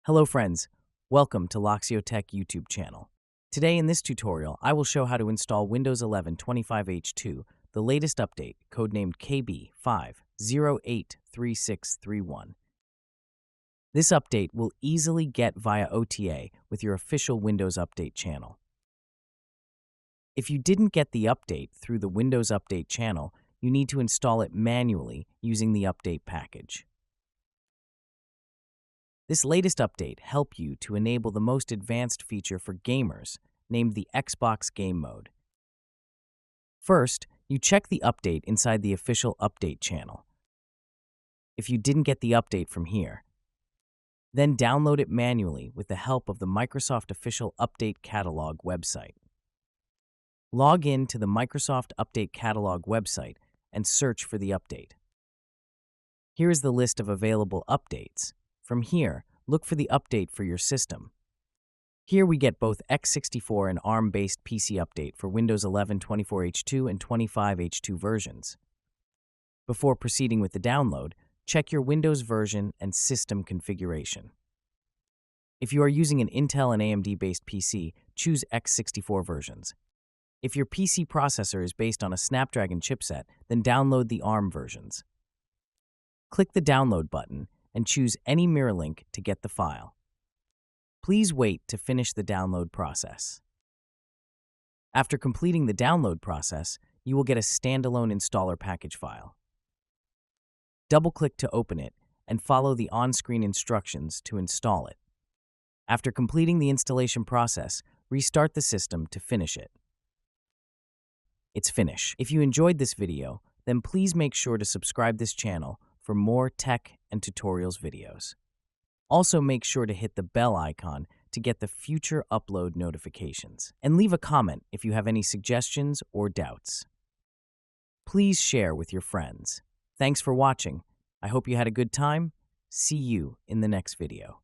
Hello friends, welcome to Loxio Tech YouTube channel. Today in this tutorial, I will show how to install Windows 11 25H2, the latest update, codenamed KB5083631. This update will easily get via OTA with your official Windows Update channel. If you didn't get the update through the Windows Update channel, you need to install it manually using the update package. This latest update helps you to enable the most advanced feature for gamers, named the Xbox Game Mode. First, you check the update inside the official update channel. If you didn't get the update from here, then download it manually with the help of the Microsoft Official Update Catalog website. Log in to the Microsoft Update Catalog website and search for the update. Here is the list of available updates. From here, look for the update for your system. Here we get both x64 and ARM-based PC update for Windows 11 24H2 and 25H2 versions. Before proceeding with the download, check your Windows version and system configuration. If you are using an Intel and AMD-based PC, choose x64 versions. If your PC processor is based on a Snapdragon chipset, then download the ARM versions. Click the download button and choose any mirror link to get the file. Please wait to finish the download process. After completing the download process, you will get a standalone installer package file. Double-click to open it and follow the on-screen instructions to install it. After completing the installation process, restart the system to finish it. It's finished. If you enjoyed this video, then please make sure to subscribe this channel for more tech and tutorials videos. Also make sure to hit the bell icon to get the future upload notifications. And leave a comment if you have any suggestions or doubts. Please share with your friends. Thanks for watching. I hope you had a good time. See you in the next video.